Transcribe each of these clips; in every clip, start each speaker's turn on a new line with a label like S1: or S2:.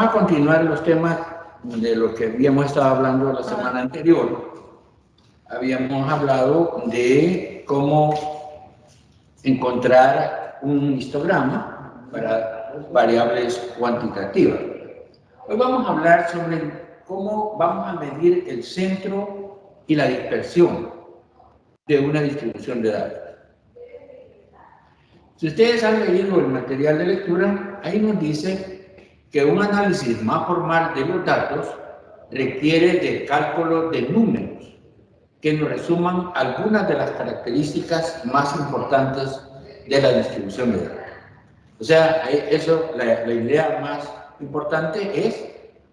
S1: a continuar los temas de lo que habíamos estado hablando la semana anterior. Habíamos hablado de cómo encontrar un histograma para variables cuantitativas. Hoy vamos a hablar sobre cómo vamos a medir el centro y la dispersión de una distribución de datos. Si ustedes han leído el material de lectura, ahí nos dice que un análisis más formal de los datos requiere del cálculo de números que nos resuman algunas de las características más importantes de la distribución de datos. O sea, eso, la idea más importante es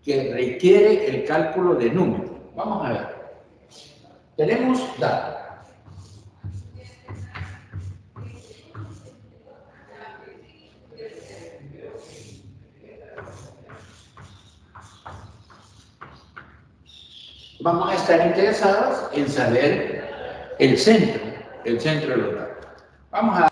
S1: que requiere el cálculo de números. Vamos a ver. Tenemos datos. Vamos a estar interesados en saber el centro de los datos. Vamos a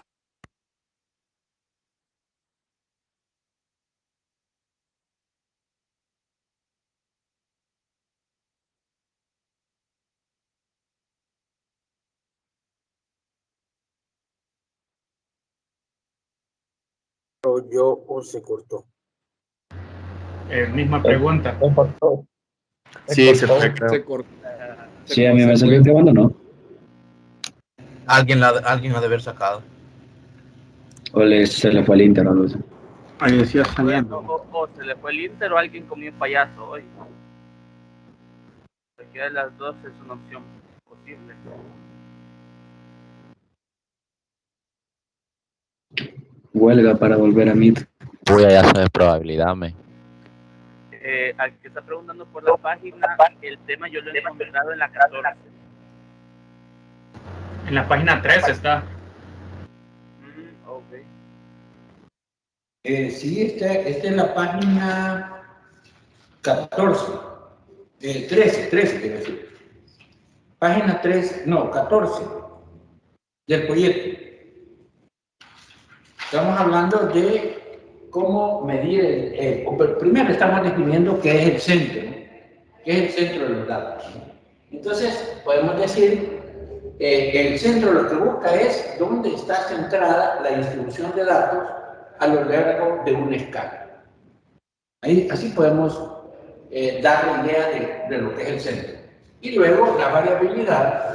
S1: o se cortó.
S2: Misma pregunta.
S3: Sí, perfecto.
S4: Se cortó.
S5: Sí, a mí me salió grabando, ¿no?
S3: Alguien la ha de haber sacado.
S5: O se le fue el internet, no sé.
S2: Ahí decía saliendo.
S6: O se le fue el Inter o alguien comió payaso hoy. Cualquiera de las dos es una opción posible.
S5: Huelga para volver a Meet.
S7: Uy, ya sabes probabilidad, me.
S6: Al que está preguntando por la página, el tema yo lo he encontrado en la 14.
S2: En la página 3 está.
S6: Ok.
S1: Sí, está en la página 14. 13, quiero decir. Página 3, no, 14 del proyecto. Estamos hablando de cómo medir primero estamos definiendo qué es el centro, ¿no? ¿Qué es el centro de los datos? Entonces, podemos decir que el centro lo que busca es dónde está centrada la distribución de datos a lo largo de una escala. Así podemos dar la idea de lo que es el centro. Y luego la variabilidad.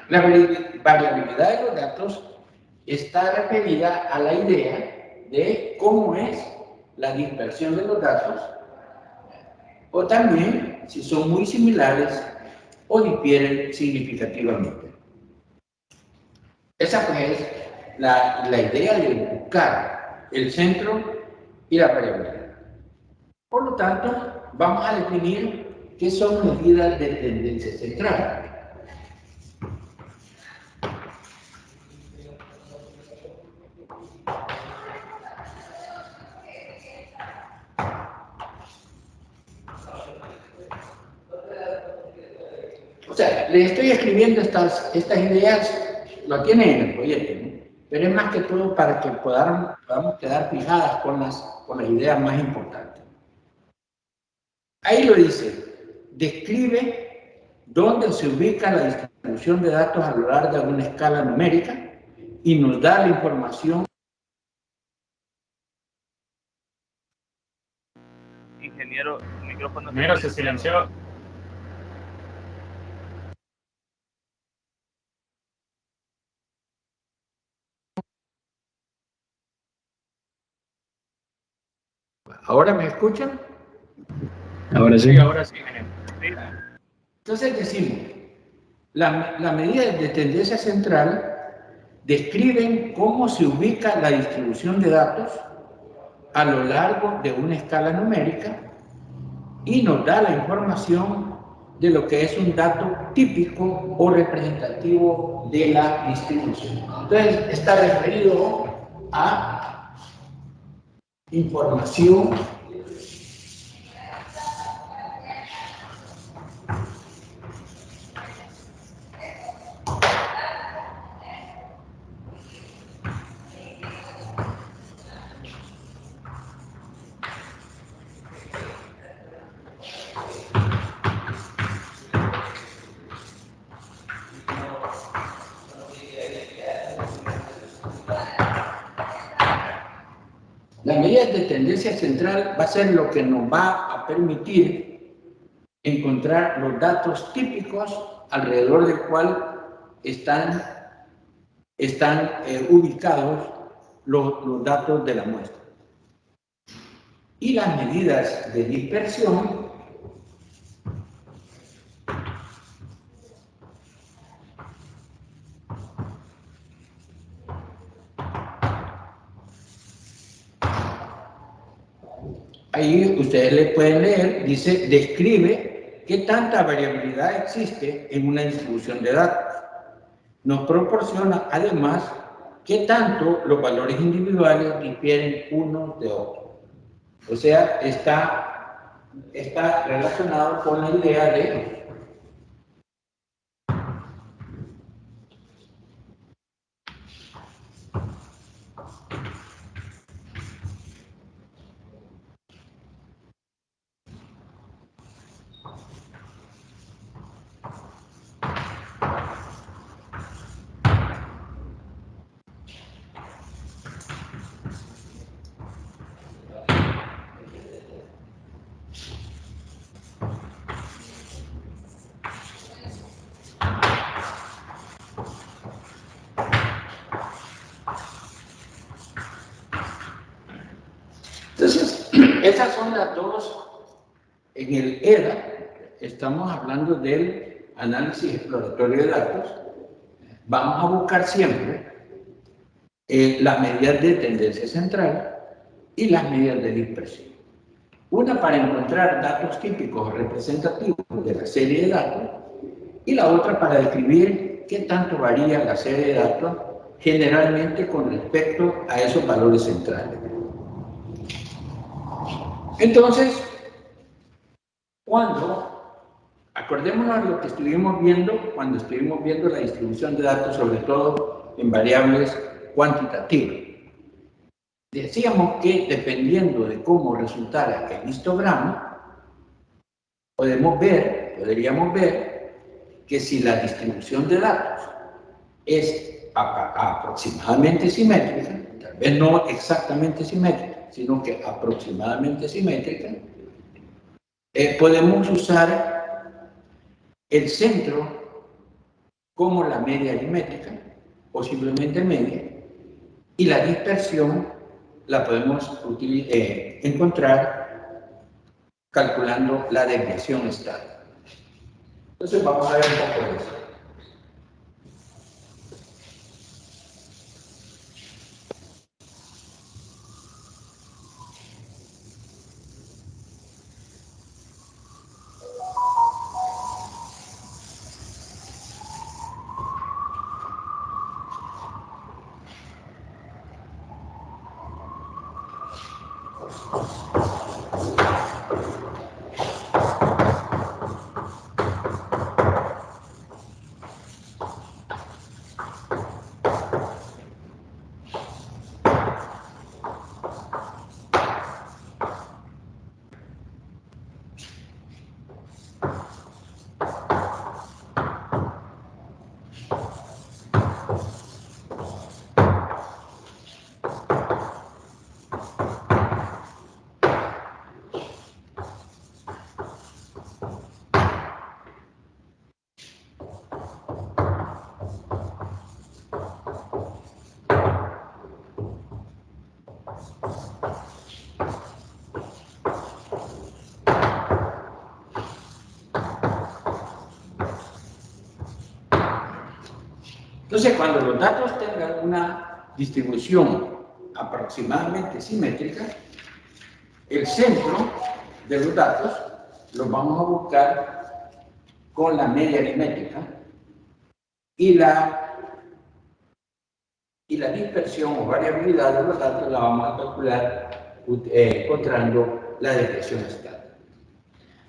S1: La variabilidad de los datos está referida a la idea de cómo es la dispersión de los datos, o también si son muy similares o difieren significativamente. Esa pues es la idea de buscar el centro y la variabilidad. Por lo tanto, vamos a definir qué son medidas de tendencia central. O sea, les estoy escribiendo estas ideas, lo tienen en el proyecto, ¿no? Pero es más que todo para que podamos quedar fijadas con las ideas más importantes. Ahí lo dice, describe dónde se ubica la distribución de datos a lo largo de una escala numérica y nos da la información
S6: ingeniero, su micrófono
S2: Ingeniero se silenció.
S1: ¿Ahora me escuchan?
S5: Ahora sí.
S2: Sí, ahora sí, ingeniero.
S6: Sí,
S1: Entonces decimos, las medidas de tendencia central describen cómo se ubica la distribución de datos a lo largo de una escala numérica y nos da la información de lo que es un dato típico o representativo de la distribución. Entonces, está referido a información La medida de tendencia central va a ser lo que nos va a permitir encontrar los datos típicos alrededor del cual están ubicados los datos de la muestra. Y las medidas de dispersión ahí ustedes le pueden leer, dice, describe qué tanta variabilidad existe en una distribución de datos. Nos proporciona además qué tanto los valores individuales difieren unos de otros. O sea, está relacionado con la idea de Entonces, esas son las dos. En el EDA estamos hablando del análisis exploratorio de datos. Vamos a buscar siempre las medidas de tendencia central y las medidas de dispersión. Una para encontrar datos típicos o representativos de la serie de datos y la otra para describir qué tanto varía la serie de datos generalmente con respecto a esos valores centrales. Entonces, acordémonos de lo que estuvimos viendo cuando estuvimos viendo la distribución de datos, sobre todo en variables cuantitativas. Decíamos que dependiendo de cómo resultara el histograma, podríamos ver que si la distribución de datos es aproximadamente simétrica, tal vez no exactamente simétrica, sino que aproximadamente simétrica, podemos usar el centro como la media aritmética, o simplemente media, y la dispersión la podemos encontrar calculando la desviación estándar. Entonces vamos a ver un poco de eso. Entonces, cuando los datos tengan una distribución aproximadamente simétrica, el centro de los datos los vamos a buscar con la media aritmética y la dispersión o variabilidad de los datos la vamos a calcular encontrando la desviación estándar.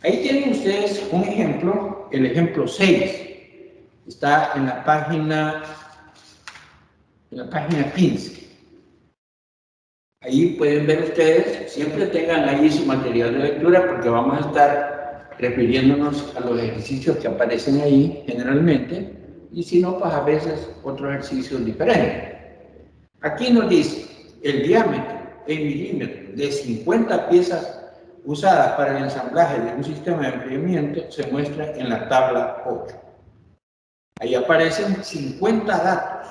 S1: Ahí tienen ustedes un ejemplo, el ejemplo 6. Está en la página 15. Ahí pueden ver ustedes, siempre tengan ahí su material de lectura porque vamos a estar refiriéndonos a los ejercicios que aparecen ahí generalmente y si no, pues a veces otros ejercicios diferentes. Aquí nos dice el diámetro en milímetros de 50 piezas usadas para el ensamblaje de un sistema de enfriamiento se muestra en la tabla 8. Ahí aparecen 50 datos.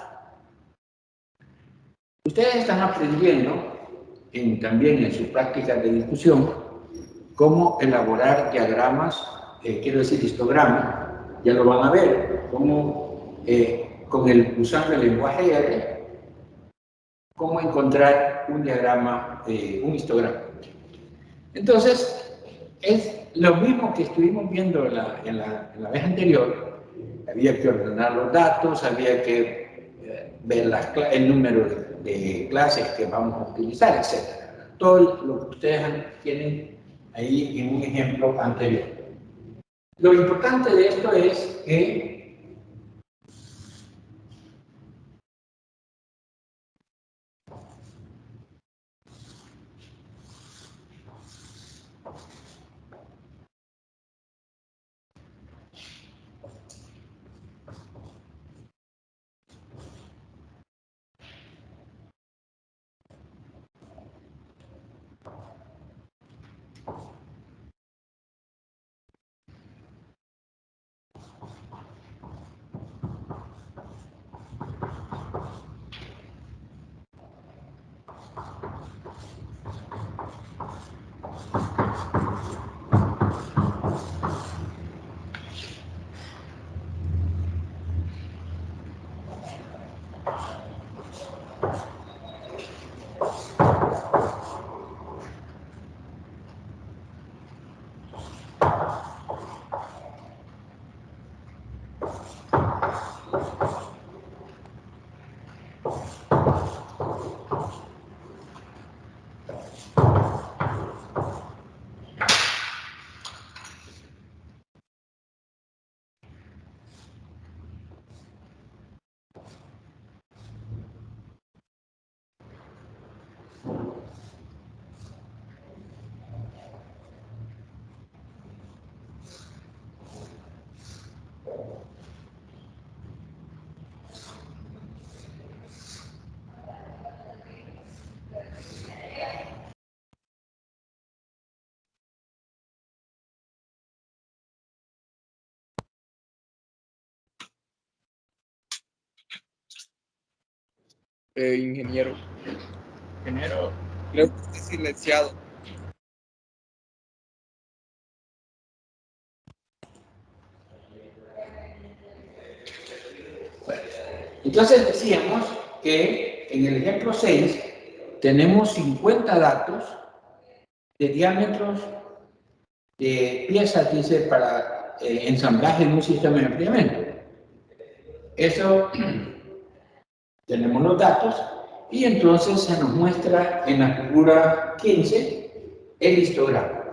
S1: Ustedes están aprendiendo también en sus prácticas de discusión cómo elaborar diagramas, quiero decir histogramas, ya lo van a ver, cómo usando el lenguaje R, cómo encontrar un diagrama, un histograma. Entonces, es lo mismo que estuvimos viendo en la vez anterior. Había que ordenar los datos, había que ver el número de clases que vamos a utilizar, etc. Todo lo que ustedes tienen ahí en un ejemplo anterior. Lo importante de esto es que
S4: Ingeniero.
S2: Ingeniero,
S4: Creo que está silenciado.
S1: entonces decíamos que en el ejemplo 6 tenemos 50 datos de diámetros de piezas, dice, para ensamblaje en un sistema de enfriamiento. Eso, tenemos los datos y entonces se nos muestra en la figura 15 el histograma.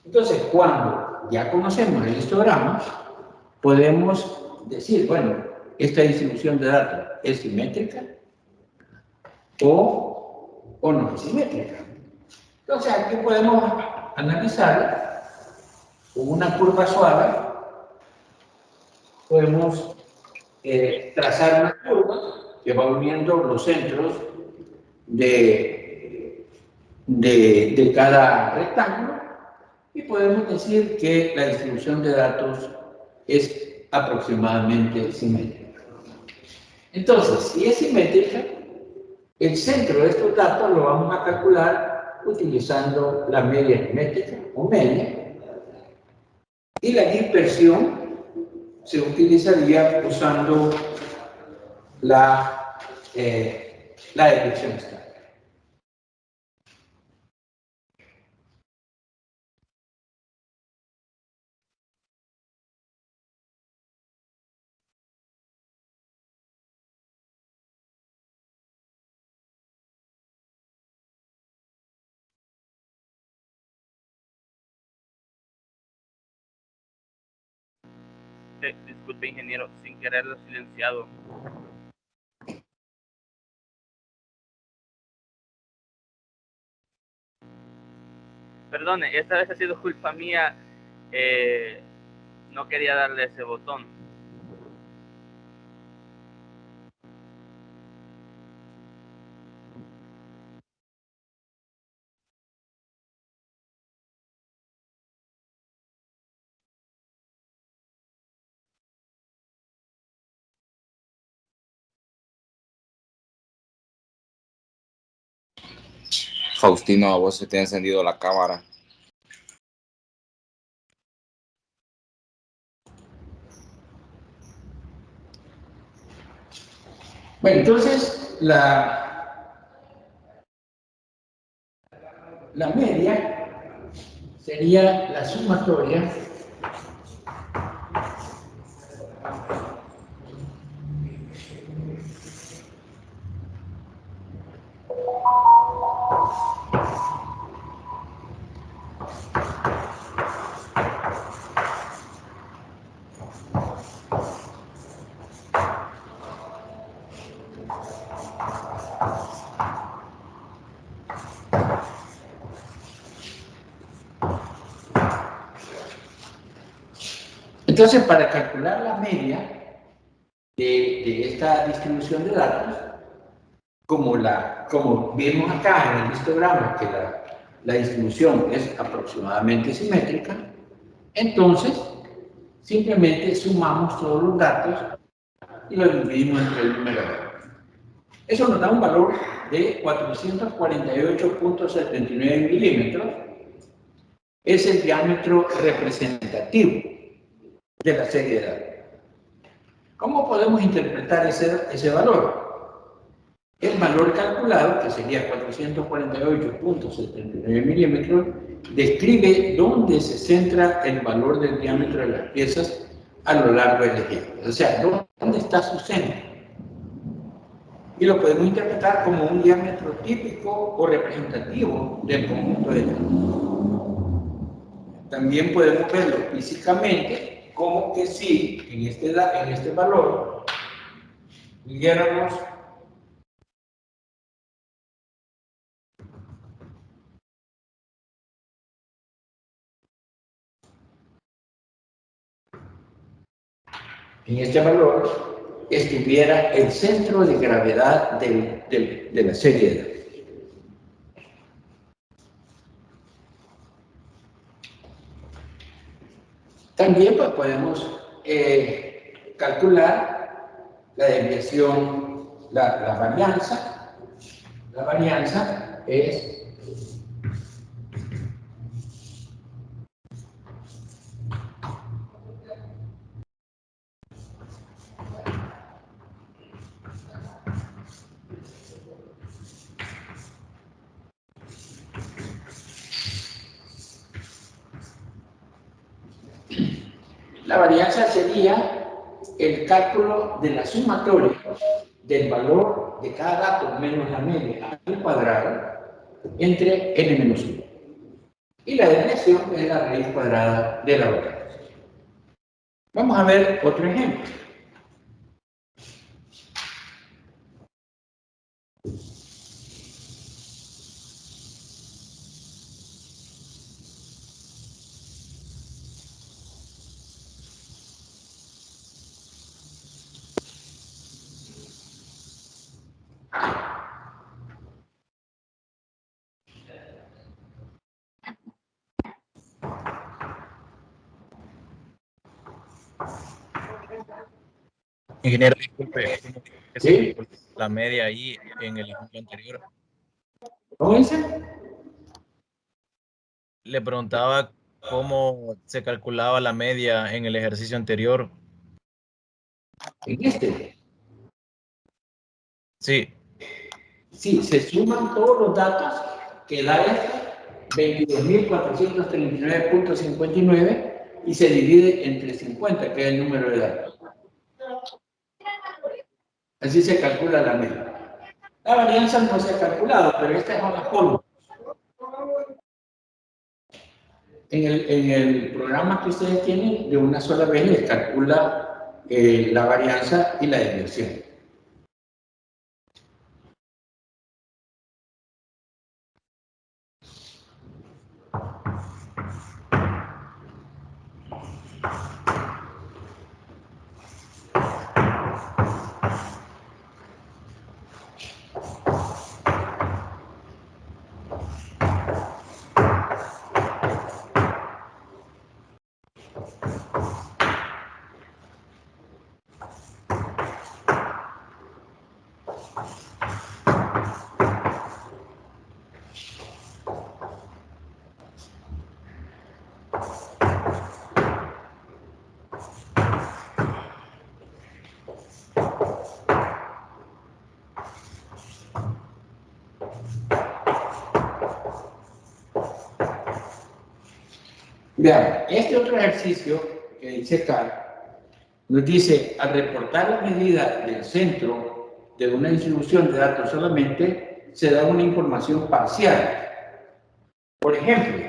S1: Entonces, cuando ya conocemos el histograma, podemos decir, bueno, esta distribución de datos es simétrica o no es simétrica. Entonces, aquí podemos analizar con una curva suave, podemos trazar una curva que va uniendo los centros de cada rectángulo y podemos decir que la distribución de datos es aproximadamente simétrica. Entonces, si es simétrica, el centro de estos datos lo vamos a calcular utilizando la media aritmética o media y la dispersión se utilizaría usando la desviación estándar.
S6: Disculpe, ingeniero, sin quererlo silenciado. Perdone, esta vez ha sido culpa mía. No quería darle ese botón.
S8: Faustino, a vos se te ha encendido la cámara.
S1: Bueno, entonces la media sería la sumatoria Entonces, para calcular la media de esta distribución de datos, como vemos acá en el histograma que la distribución es aproximadamente simétrica, entonces simplemente sumamos todos los datos y los dividimos entre el numerador. Eso nos da un valor de 448.79 milímetros. Es el diámetro representativo de la serie de datos. ¿Cómo podemos interpretar ese valor? El valor calculado, que sería 448.79 milímetros, describe dónde se centra el valor del diámetro de las piezas a lo largo del ejemplo. O sea, dónde está su centro. Y lo podemos interpretar como un diámetro típico o representativo del conjunto de datos. También podemos verlo físicamente como que si en este valor midiéramos en este valor estuviera el centro de gravedad de la serie de datos. También pues, podemos calcular la desviación, la varianza. La varianza es la varianza sería el cálculo de la sumatoria del valor de cada dato menos la media al cuadrado entre n-1. Y la desviación es la raíz cuadrada de la varianza. Vamos a ver otro ejemplo.
S3: Ingeniero, disculpe, ¿cómo que se
S1: ¿Sí?
S3: calcula la media ahí en el ejemplo anterior?
S1: ¿Cómo dice?
S3: Le preguntaba cómo se calculaba la media en el ejercicio anterior.
S1: En este.
S3: Sí.
S1: Sí, se suman todos los datos que da este 22.439.59 y se divide entre 50, que es el número de datos. Así se calcula la media. La varianza no se ha calculado, pero esta es una fórmula. En el programa que ustedes tienen, de una sola vez les calcula la varianza y la desviación. Vean, este otro ejercicio que dice acá, nos dice, al reportar la medida del centro de una distribución de datos solamente, se da una información parcial. Por ejemplo,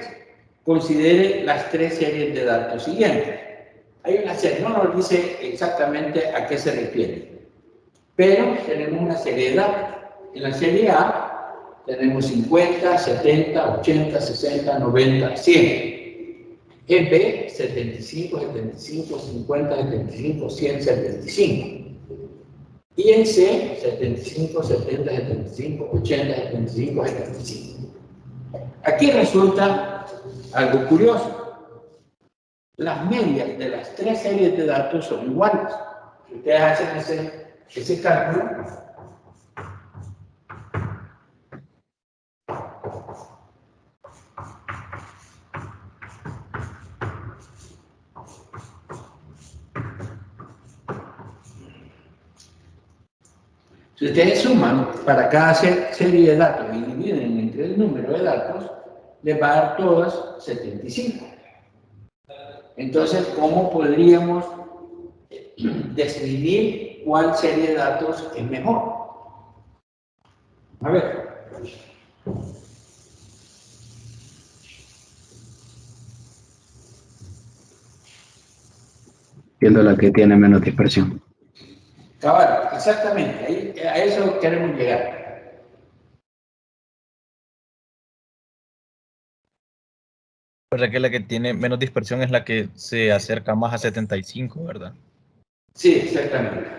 S1: considere las tres series de datos siguientes. Hay una serie, no nos dice exactamente a qué se refiere, pero tenemos una serie de datos. En la serie A tenemos 50, 70, 80, 60, 90, 100. En B, 75, 75, 50, 75, 100, 75. Y en C, 75, 70, 75, 80, 75, 75. Aquí resulta algo curioso. Las medias de las tres series de datos son iguales. Si ustedes hacen ese cálculo, si ustedes suman para cada serie de datos y dividen entre el número de datos, les va a dar todas 75. Entonces, ¿cómo podríamos decidir cuál serie de datos es mejor? A ver.
S5: Siendo la que tiene menos dispersión.
S1: Cabal, exactamente, a eso queremos llegar.
S3: Recuerda que la que tiene menos dispersión es la que se acerca más a 75, ¿verdad?
S1: Sí, exactamente.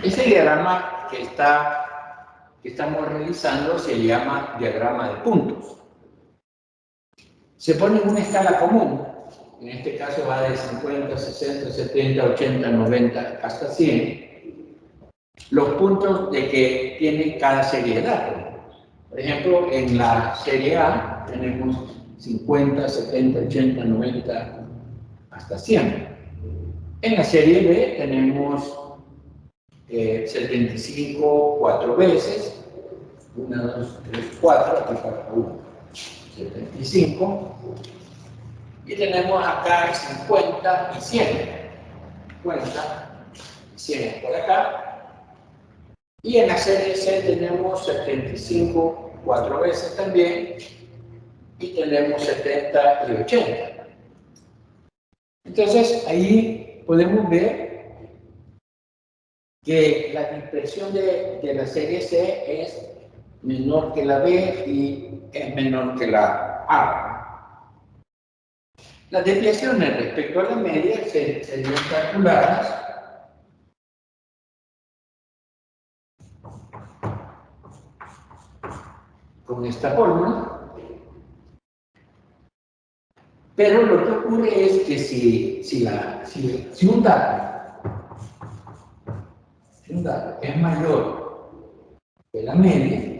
S1: Ese diagrama que estamos realizando se llama diagrama de puntos. Se pone en una escala común. En este caso va de 50, 60, 70, 80, 90 hasta 100. Los puntos de que tiene cada serie de datos. Por ejemplo, en la serie A tenemos 50, 70, 80, 90 hasta 100. En la serie B tenemos 75 4 veces. 1, 2, 3, 4. Aquí falta 1. 75. Y tenemos acá 50 y 100. 50 y 100 por acá. Y en la serie C tenemos 75 4 veces también. Y tenemos 70 y 80. Entonces, ahí podemos ver que la dispersión de la serie C es menor que la B y es menor que la A. Las desviaciones respecto a la media serían calculadas con esta fórmula. Pero lo que ocurre es que si un dato es mayor que la media,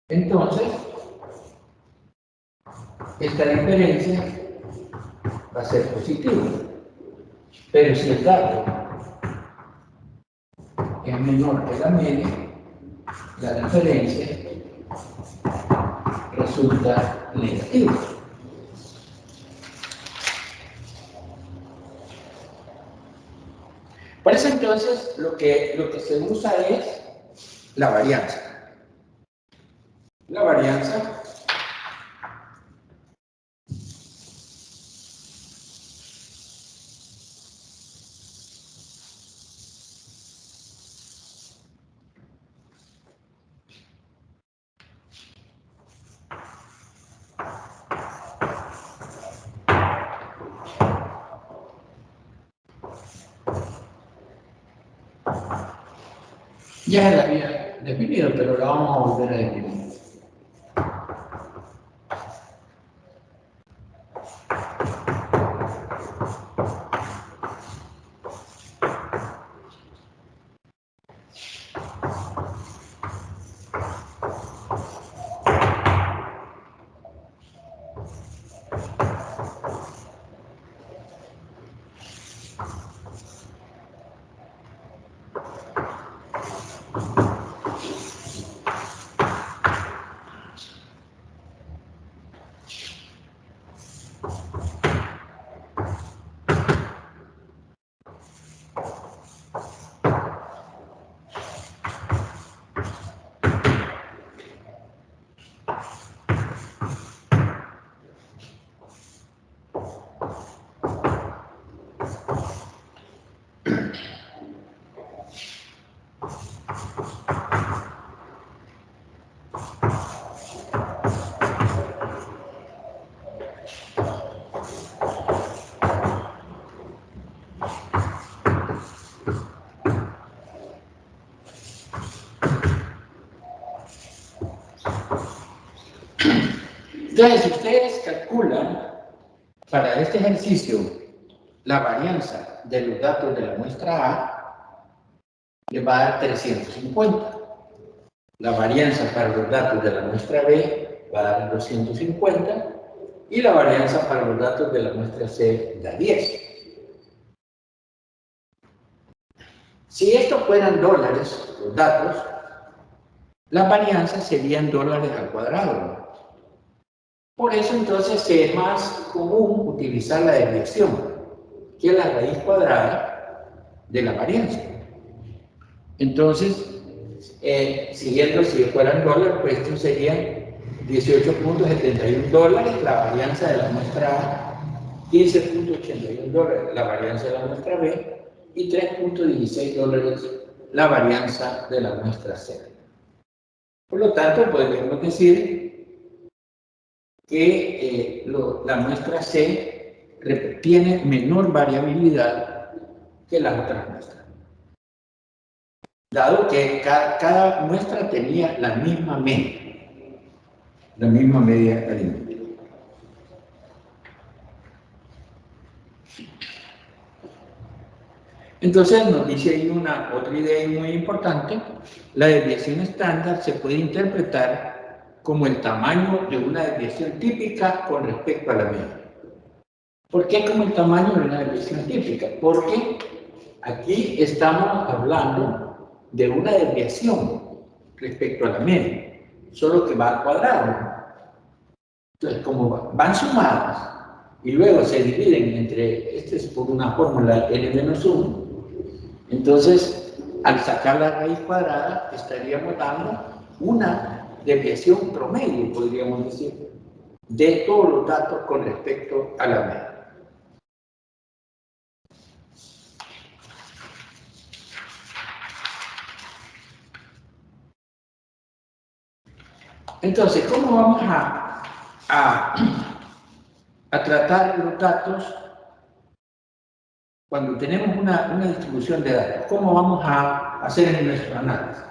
S1: entonces esta diferencia va a ser positiva. Pero si el dato es menor que la media, la diferencia resulta negativa. Por eso entonces lo que se usa es la varianza. La varianza ya la había definido, pero la vamos a volver a definir. Entonces, si ustedes calculan para este ejercicio la varianza de los datos de la muestra A, les va a dar 350. La varianza para los datos de la muestra B va a dar 250 y la varianza para los datos de la muestra C da 10. Si estos fueran dólares, los datos, las varianzas serían dólares al cuadrado. Por eso entonces es más común utilizar la desviación, que es la raíz cuadrada de la varianza. Entonces, siguiendo, si fueran dólares, pues esto serían 18.71 dólares la varianza de la muestra A, 15.81 dólares la varianza de la muestra B y 3.16 dólares la varianza de la muestra C. Por lo tanto, podemos decir que la muestra C tiene menor variabilidad que las otras muestras. dado que cada muestra tenía la misma media aritmética. Entonces nos dice ahí otra idea muy importante: la desviación estándar se puede interpretar como el tamaño de una desviación típica con respecto a la media. ¿Por qué como el tamaño de una desviación típica? Porque aquí estamos hablando de una desviación respecto a la media, solo que va al cuadrado. Entonces, como van sumadas y luego se dividen entre, este es por una fórmula n-1, entonces al sacar la raíz cuadrada estaríamos dando una desviación promedio, podríamos decir, de todos los datos con respecto a la media. Entonces, ¿cómo vamos a tratar los datos cuando tenemos una distribución de datos? ¿Cómo vamos a hacer nuestro análisis?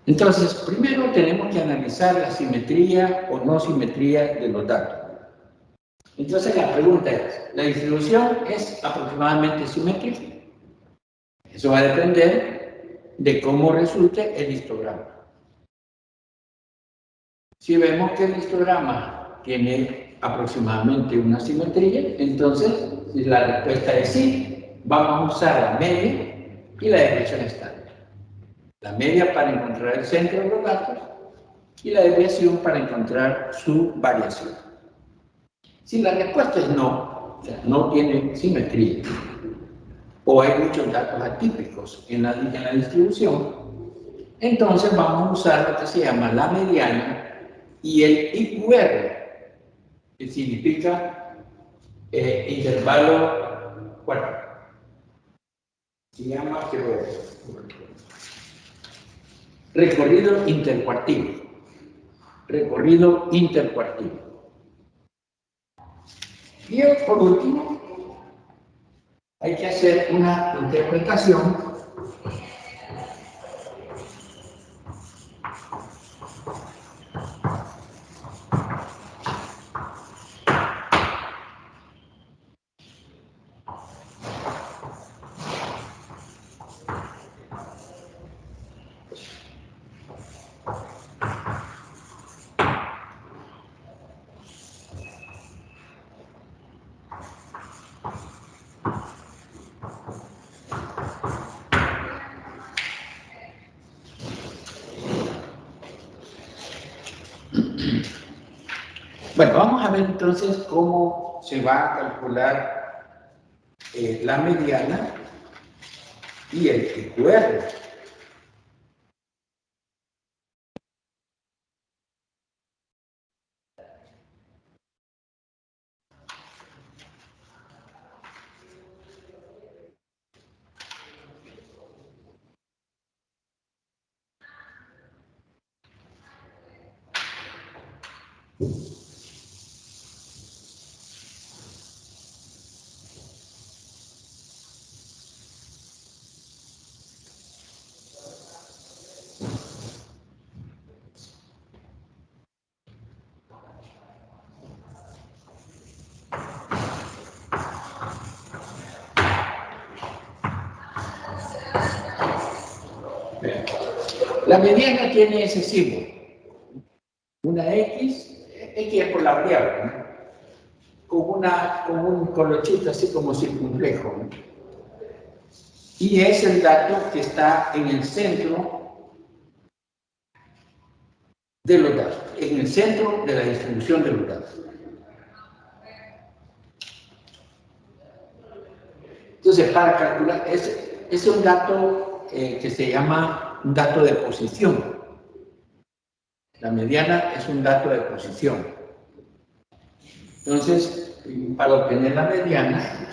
S1: Entonces, primero tenemos que analizar la simetría o no simetría de los datos. Entonces, la pregunta es, ¿la distribución es aproximadamente simétrica? Eso va a depender de cómo resulte el histograma. Si vemos que el histograma tiene aproximadamente una simetría, entonces, si la respuesta es sí, vamos a usar la media y la desviación estándar. La media para encontrar el centro de los datos y la desviación para encontrar su variación. Si la respuesta es no, o sea, no tiene simetría, o hay muchos datos atípicos en la distribución, entonces vamos a usar lo que se llama la mediana y el IQR, que significa intervalo cuarto. Se llama recorrido intercuartilo. Recorrido intercuartilo. Y por último, hay que hacer una interpretación Bueno, vamos a ver entonces cómo se va a calcular la mediana y el IQR. La mediana tiene ese símbolo. Una X es por la variable, ¿no? Con un colochito así como circunflejo, ¿no? Y es el dato que está en el centro de los datos, en el centro de la distribución de los datos. Entonces, para calcular, es un dato que se llama un dato de posición. La mediana es un dato de posición. Entonces, para obtener la mediana,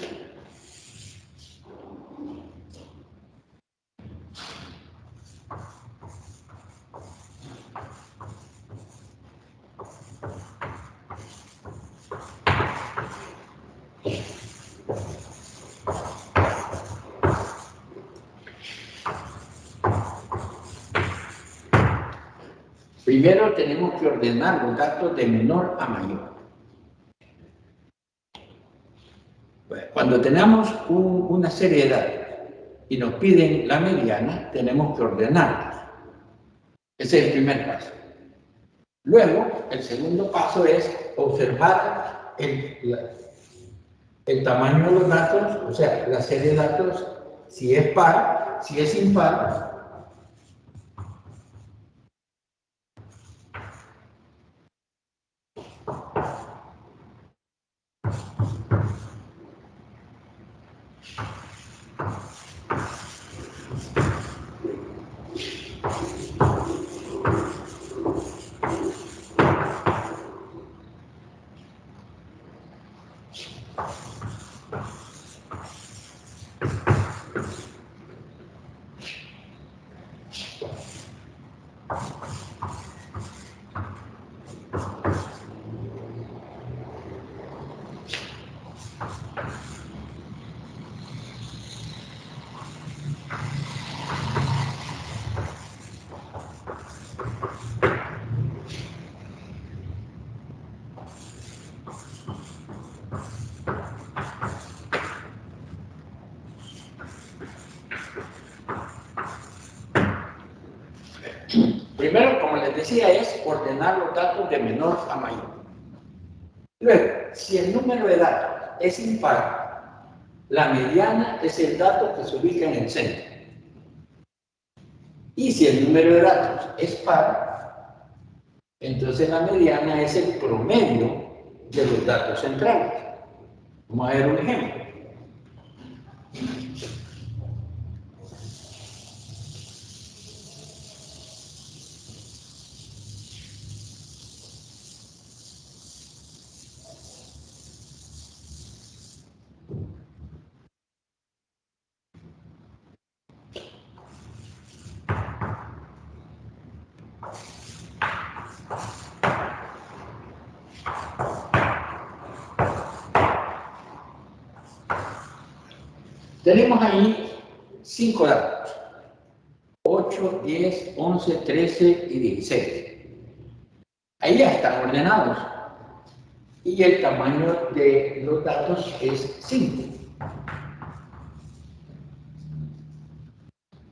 S1: primero tenemos que ordenar los datos de menor a mayor. Cuando tenemos una serie de datos y nos piden la mediana, tenemos que ordenarlos. Ese es el primer paso. Luego, el segundo paso es observar el tamaño de los datos, o sea, la serie de datos, si es par, si es impar. Primero, como les decía, es ordenar los datos de menor a mayor. Luego, si el número de datos es impar, la mediana es el dato que se ubica en el centro. Y si el número de datos es par, entonces la mediana es el promedio de los datos centrales. Vamos a ver un ejemplo. Tenemos ahí 5 datos, 8, 10, 11, 13 y 16. Ahí ya están ordenados. Y el tamaño de los datos es 5.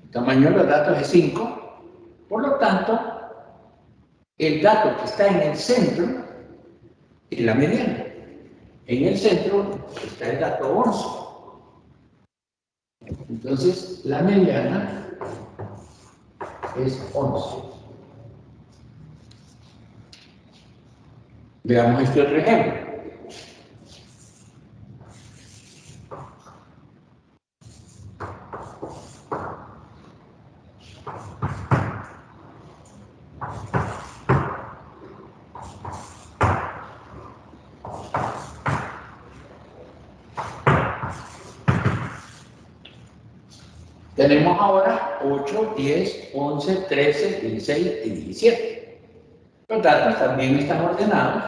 S1: El tamaño de los datos es 5. Por lo tanto, el dato que está en el centro es la mediana. En el centro está el dato 11. Entonces, la mediana es 11. Veamos este otro ejemplo. Tenemos ahora 8, 10, 11, 13, 16 y 17. Los datos también están ordenados,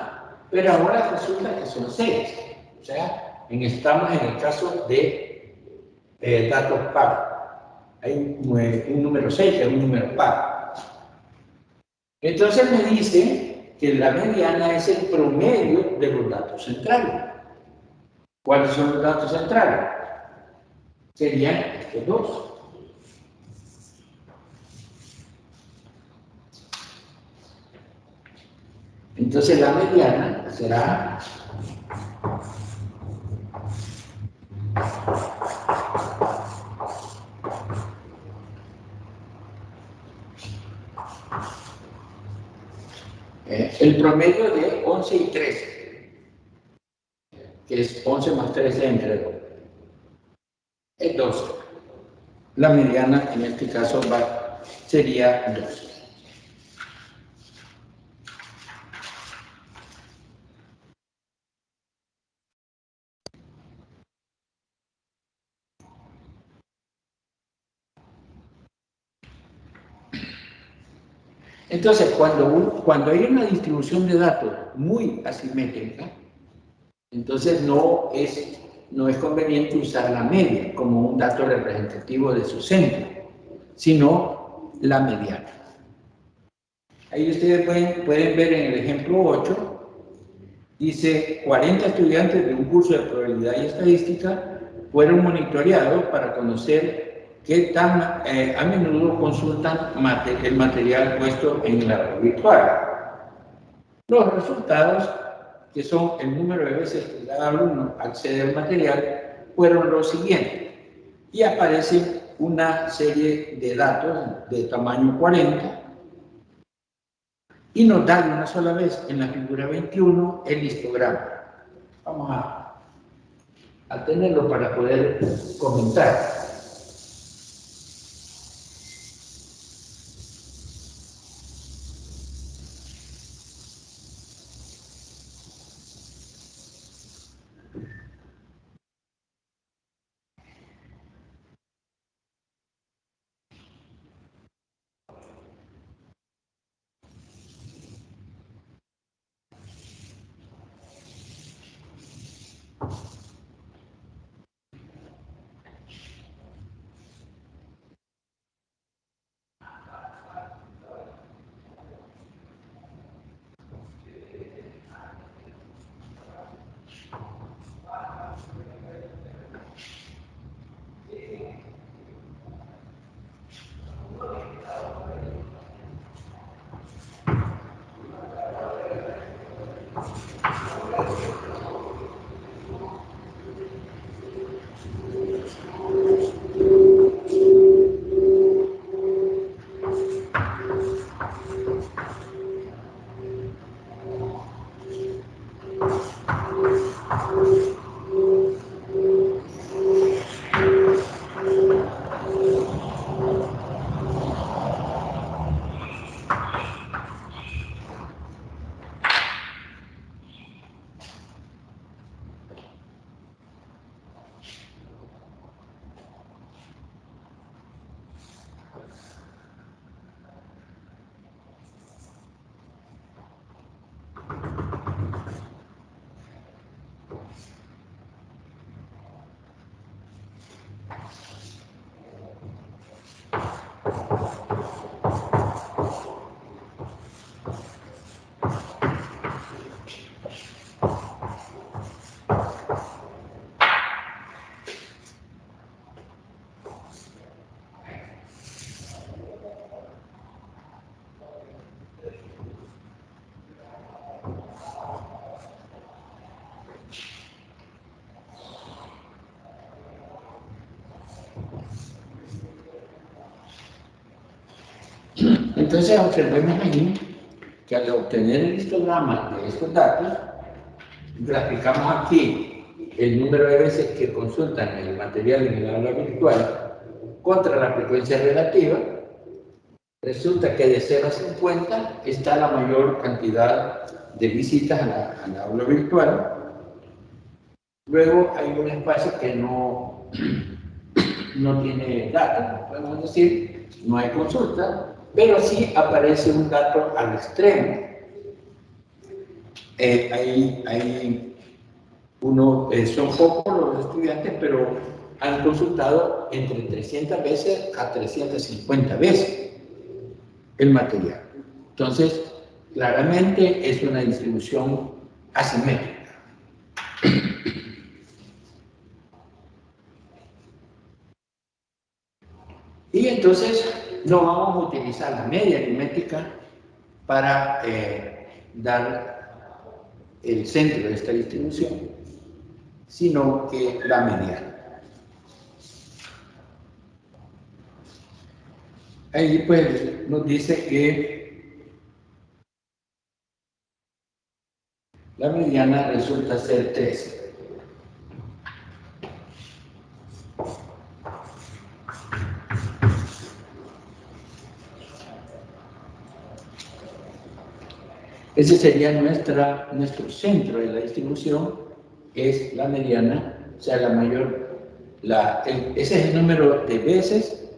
S1: pero ahora resulta que son 6. O sea, estamos en el caso de datos par. Hay un número 6, que es un número par. Entonces me dice que la mediana es el promedio de los datos centrales. ¿Cuáles son los datos centrales? Serían estos dos. Entonces la mediana será el promedio de 11 y 13, que es 11 más 13 entre 2. Es 12. La mediana en este caso sería 12. Entonces, cuando hay una distribución de datos muy asimétrica, entonces no es conveniente usar la media como un dato representativo de su centro, sino la mediana. Ahí ustedes pueden ver en el ejemplo 8, dice 40 estudiantes de un curso de probabilidad y estadística fueron monitoreados para conocer qué tan a menudo consultan el material puesto en la red virtual. Los resultados, que son el número de veces que cada alumno accede al material, fueron los siguientes. Y aparece una serie de datos de tamaño 40 y nos da de una sola vez en la figura 21 el histograma. Vamos a tenerlo para poder comentar. Entonces observemos allí que al obtener el histograma de estos datos, graficamos aquí el número de veces que consultan el material en el aula virtual contra la frecuencia relativa. Resulta que de 0 a 50 está la mayor cantidad de visitas a la aula virtual. Luego hay un espacio que no tiene datos, podemos decir, no hay consulta, pero sí aparece un dato al extremo, Son pocos los estudiantes, pero han consultado entre 300 veces a 350 veces el material. Entonces, claramente es una distribución asimétrica. Y entonces no vamos a utilizar la media aritmética para dar el centro de esta distribución, sino que la mediana. Ahí pues nos dice que la mediana resulta ser 13. Ese sería nuestro centro de la distribución, es la mediana, o sea, la mayor, ese es el número de veces.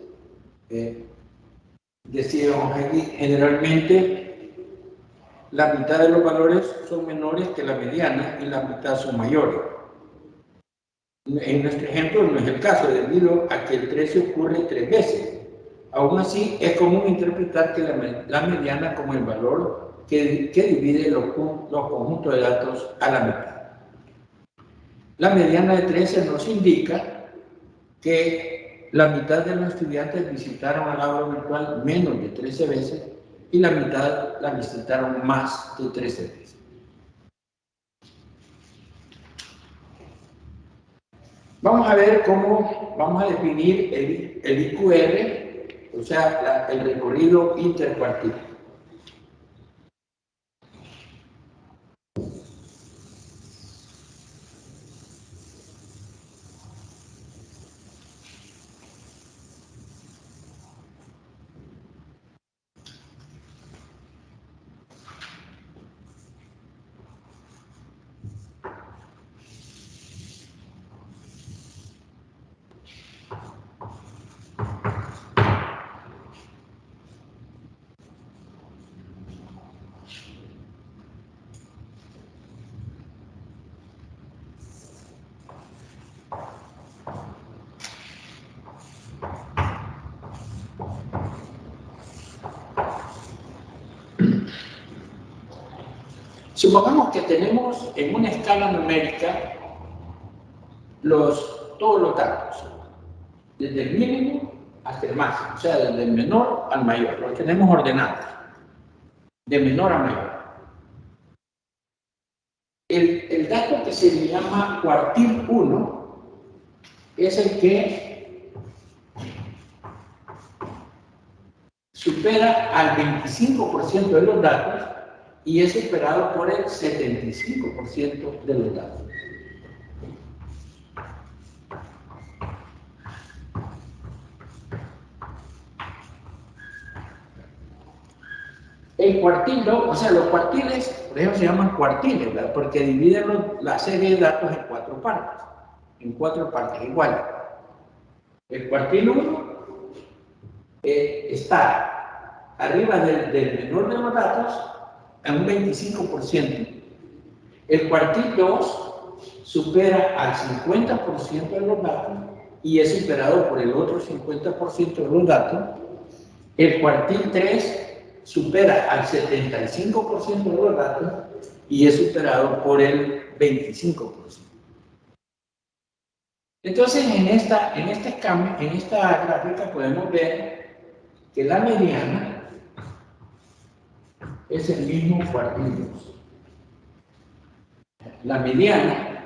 S1: Decíamos aquí, generalmente la mitad de los valores son menores que la mediana y la mitad son mayores. En nuestro ejemplo no es el caso, debido a que el 13 ocurre 3 veces. Aún así, es común interpretar que la mediana como el valor que divide los conjuntos de datos a la mitad. La mediana de 13 nos indica que la mitad de los estudiantes visitaron el aula virtual menos de 13 veces y la mitad la visitaron más de 13 veces. Vamos a ver cómo vamos a definir el IQR, o sea, el recorrido intercuartil. Supongamos que tenemos en una escala numérica todos los datos, desde el mínimo hasta el máximo, o sea, desde el menor al mayor, los tenemos ordenados, de menor a mayor. El dato que se le llama cuartil 1 es el que supera al 25% de los datos y es superado por el 75% de los datos. El cuartil 2, o sea, los cuartiles, por ejemplo, se llaman cuartiles, ¿verdad? Porque dividen la serie de datos en cuatro partes iguales. El cuartil 1 está arriba del menor de los datos a un 25%. El cuartil 2 supera al 50% de los datos y es superado por el otro 50% de los datos. El cuartil 3 supera al 75% de los datos y es superado por el 25%. Entonces, en esta gráfica podemos ver que la mediana es el mismo cuartil 2. La mediana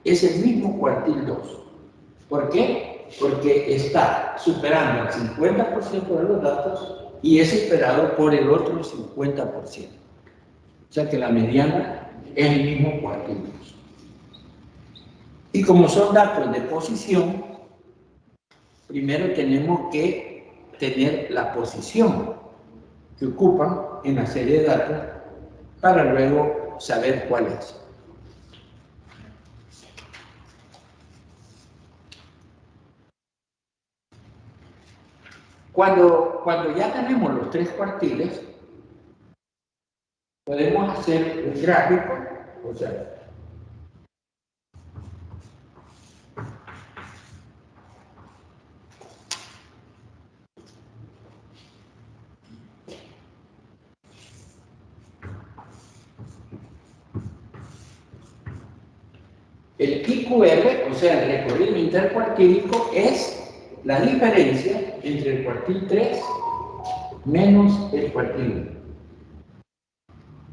S1: es el mismo cuartil 2. ¿Por qué? Porque está superando el 50% de los datos y es superado por el otro 50%. O sea que la mediana es el mismo cuartil 2. Y como son datos de posición, primero tenemos que tener la posición que ocupan en la serie de datos para luego saber cuál es. Cuando ya tenemos los tres cuartiles, podemos hacer un gráfico O sea, el IQR, o sea, el recorrido intercuartílico, es la diferencia entre el cuartil 3 menos el cuartil 1.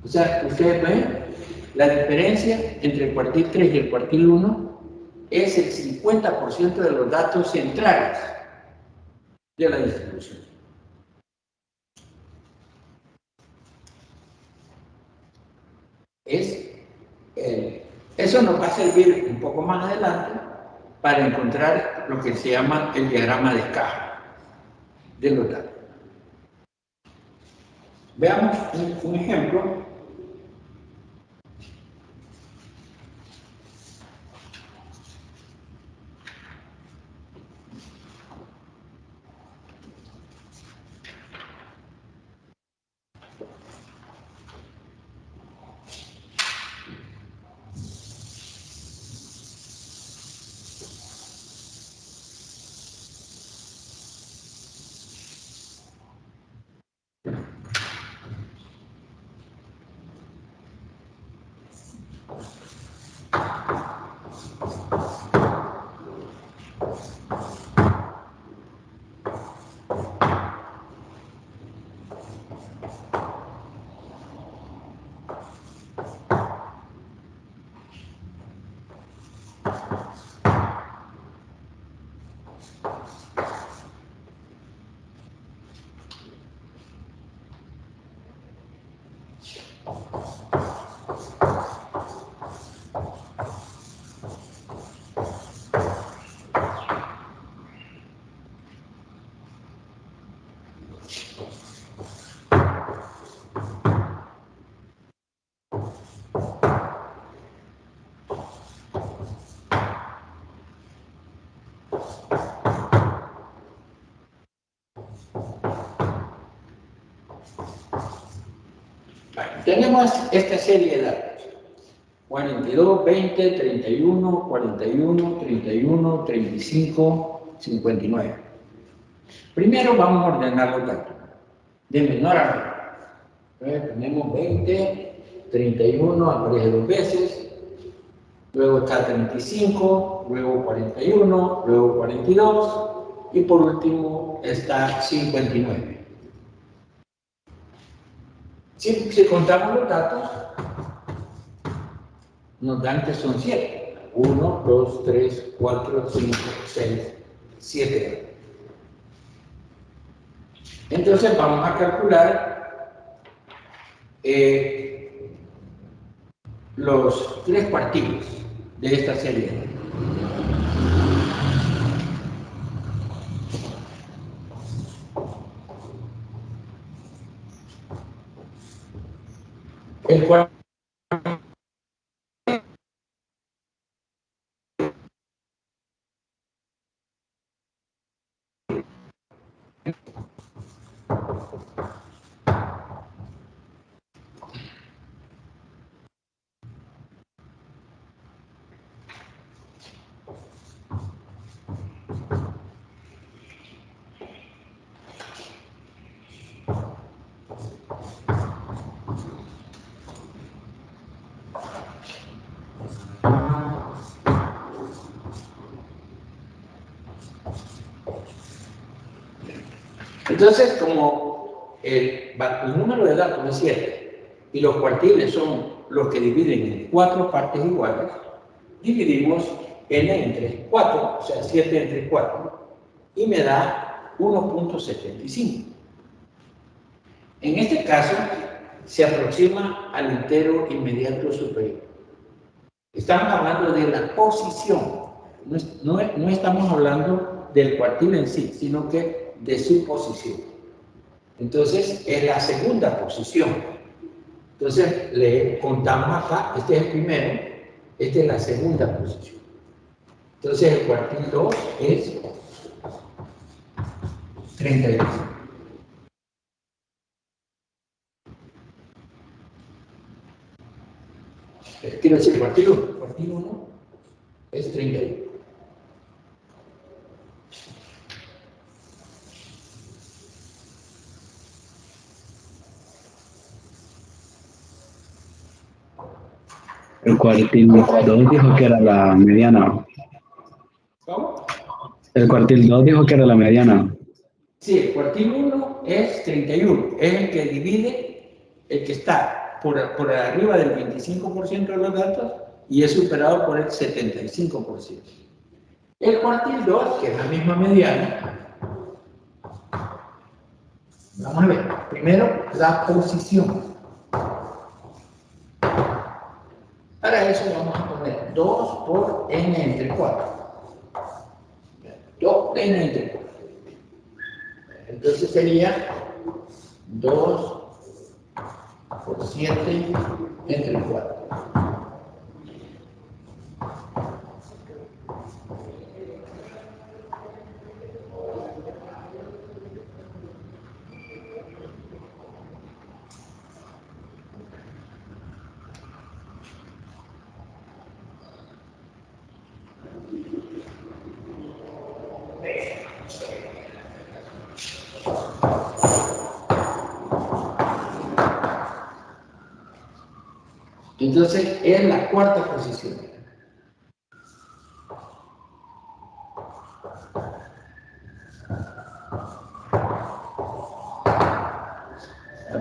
S1: O sea, ustedes ven, la diferencia entre el cuartil 3 y el cuartil 1 es el 50% de los datos centrales de la distribución. Eso nos va a servir un poco más adelante para encontrar lo que se llama el diagrama de escaja de los datos. Veamos un ejemplo. Tenemos esta serie de datos: 42, 20, 31, 41, 31, 35, 59. Primero vamos a ordenar los datos, de menor a menor. Tenemos 20, 31, aparece dos veces, luego está 35, luego 41, luego 42, y por último está 59. Si contamos los datos, nos dan que son 7. 1, 2, 3, 4, 5, 6, 7. Entonces vamos a calcular los 3 cuartiles de esta serie. El cuartil Entonces, como el número de datos es 7 y los cuartiles son los que dividen en 4 partes iguales, dividimos n entre 4, o sea, 7 entre 4, y me da 1.75. En este caso, se aproxima al entero inmediato superior. Estamos hablando de la posición, no estamos hablando del cuartil en sí, sino que de su posición. Entonces, es la segunda posición. Entonces, le contamos acá, este es el primero, esta es la segunda posición. Entonces, el cuartil 2 es 32. Quiero decir, cuartil 1 es 31.
S5: El cuartil 2 dijo que era la mediana.
S1: ¿Cómo?
S5: El cuartil 2 dijo que era la mediana.
S1: Sí, el cuartil 1 es 31, es el que divide, el que está por arriba del 25% de los datos y es superado por el 75%. El cuartil 2, que es la misma mediana, vamos a ver, primero la posición. Para eso vamos a poner 2 por n entre 4. 2 por n entre 4. Entonces sería 2 por 7 entre 4. Entonces es la cuarta posición.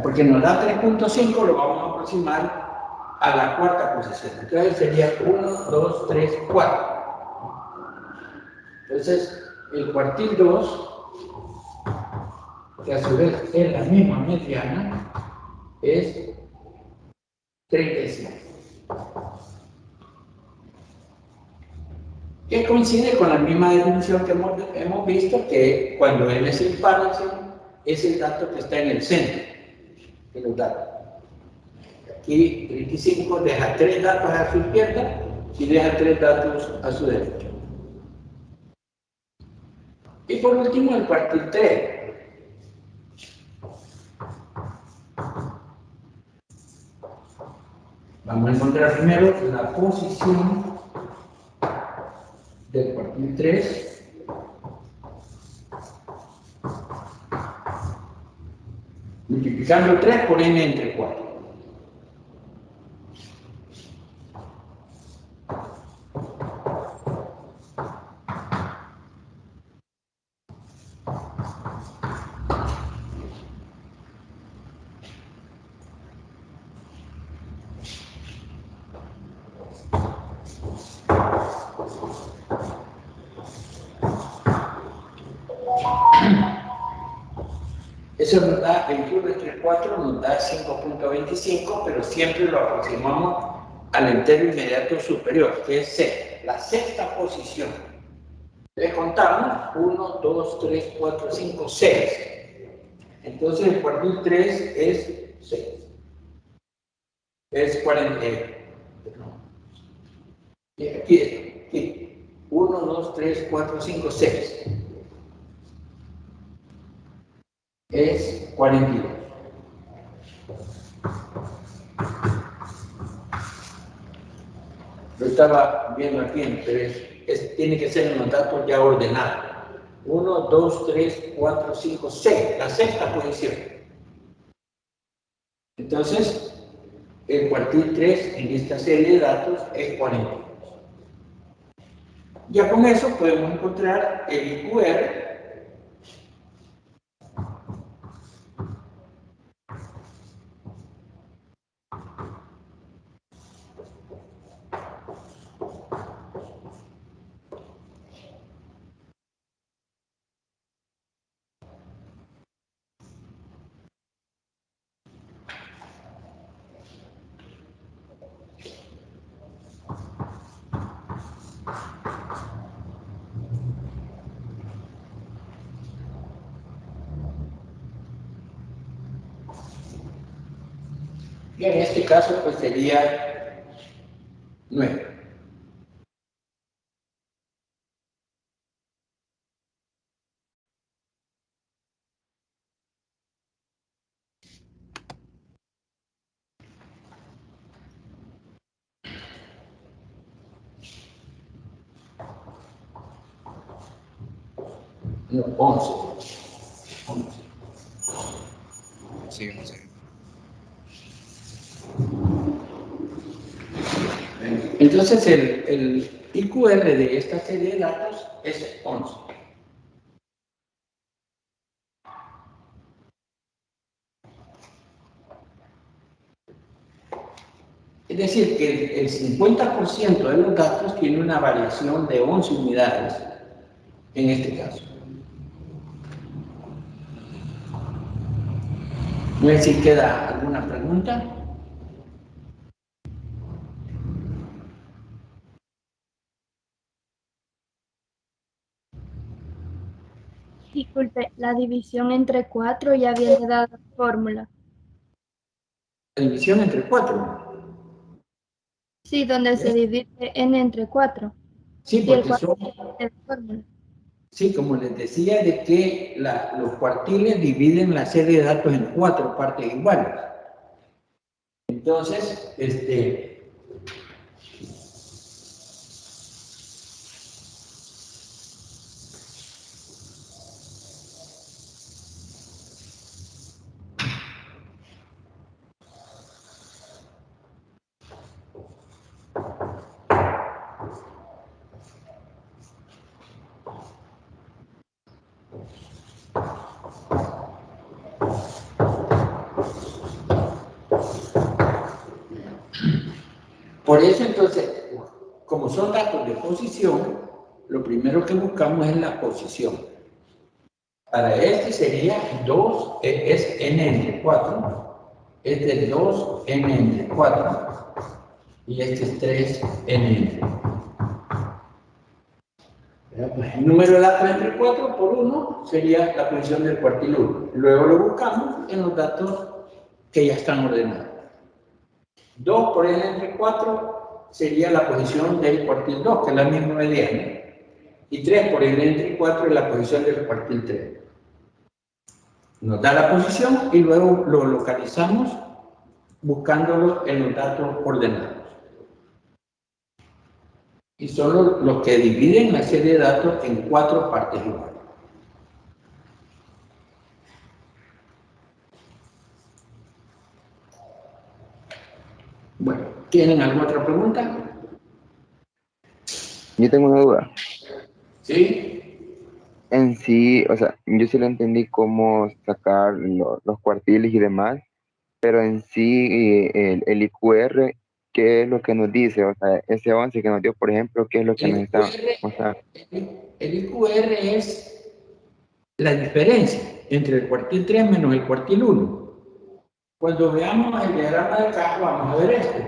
S1: Porque nos da 3.5, lo vamos a aproximar a la cuarta posición. Entonces sería 1, 2, 3, 4. Entonces el cuartil 2, que a su vez es la misma mediana, es 35. Que coincide con la misma definición que hemos visto, que cuando n es impar, es el dato que está en el centro de los datos. Aquí 35 deja 3 datos a su izquierda y deja 3 datos a su derecha. Y por último el cuartil 3. Vamos a encontrar primero la posición del cuartil 3. Multiplicando 3 por n entre 4. Eso nos da 21 entre 4, nos da 5.25, pero siempre lo aproximamos al entero inmediato superior, que es C, la sexta posición. Le contamos 1, 2, 3, 4, 5, 6. Entonces el cuartil 3 es 6. Es 40. Y aquí, 1, 2, 3, 4, 5, 6. Es 42. Lo estaba viendo aquí, pero tiene que ser en los datos ya ordenados. 1, 2, 3, 4, 5, 6. La sexta posición. Entonces, el cuartil 3 en esta serie de datos es 42. Ya con eso podemos encontrar el IQR. Y en este caso, pues sería 9. No, 11. 11.
S8: Sí, sí.
S1: Entonces el IQR de esta serie de datos es 11. Es decir, que el 50% de los datos tiene una variación de 11 unidades en este caso. No sé si queda alguna pregunta.
S9: Disculpe, la división entre 4 ya viene dada en fórmula.
S1: La división entre 4.
S9: Sí, donde se divide n entre 4.
S1: Sí,
S9: Y el
S1: porque
S9: 4
S1: son,
S9: es la fórmula.
S1: sí, como les decía, de que los cuartiles dividen la serie de datos en 4 partes iguales. Entonces, por eso entonces, como son datos de posición, lo primero que buscamos es la posición. Para este sería 2, es n entre 4. Este es 2 n entre 4. Y este es 3 n entre 4. El número de datos entre 4 por 1 sería la posición del cuartil 1. Luego lo buscamos en los datos que ya están ordenados. 2 por n entre 4 sería la posición del cuartil 2, que es la misma de 10, ¿no? Y 3 por n entre 4 es la posición del cuartil 3. Nos da la posición y luego lo localizamos buscándolo en los datos ordenados. Y son los que dividen la serie de datos en 4 partes iguales. Bueno, ¿tienen alguna otra pregunta?
S10: Yo tengo una duda.
S1: ¿Sí?
S10: En sí, o sea, yo sí lo entendí cómo sacar los cuartiles y demás, pero en sí el IQR, ¿qué es lo que nos dice? O sea, ese 11 que nos dio, por ejemplo, ¿qué es lo que nos está? O sea,
S1: El IQR es la diferencia entre el cuartil 3 menos el cuartil 1. Cuando veamos el diagrama de acá, vamos a ver esto.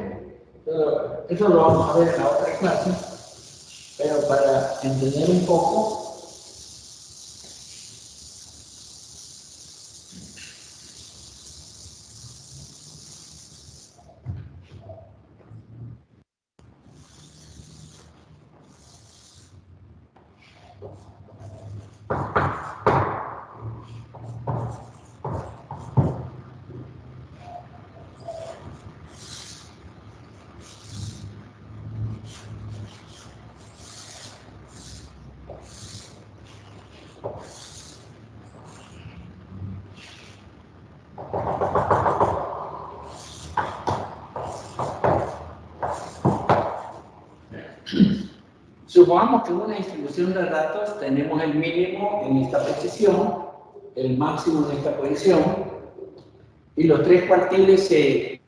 S1: Eso lo vamos a ver en la otra clase, pero para entender un poco, supongamos que en una distribución de datos tenemos el mínimo en esta posición, el máximo en esta posición, y los 3 cuartiles se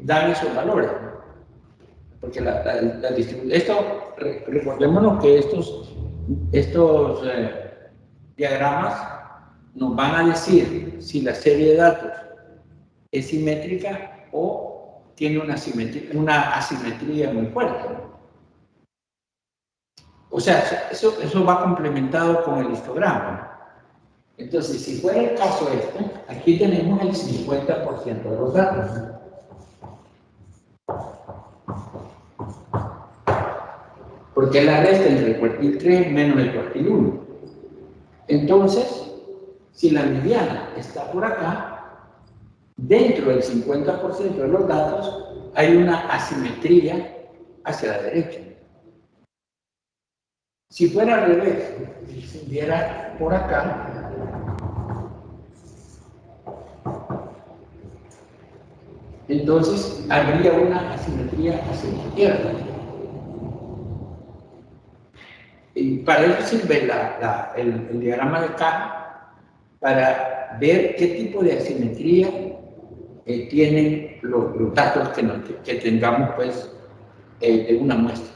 S1: dan esos valores. Porque la distribución, recordémonos que estos diagramas nos van a decir si la serie de datos es simétrica o tiene una asimetría muy fuerte. O sea, eso va complementado con el histograma. Entonces, si fuera el caso aquí tenemos el 50% de los datos. Porque es la resta entre el cuartil 3 menos el cuartil 1. Entonces, si la mediana está por acá, dentro del 50% de los datos hay una asimetría hacia la derecha. Si fuera al revés, si viera por acá, entonces habría una asimetría hacia la izquierda. Y para eso sirve el diagrama de caja, para ver qué tipo de asimetría tienen los datos que tengamos pues, de una muestra.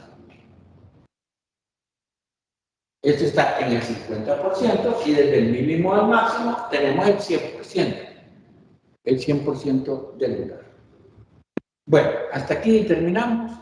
S1: Esto está en el 50% y desde el mínimo al máximo tenemos el 100% del lugar. Bueno, hasta aquí terminamos.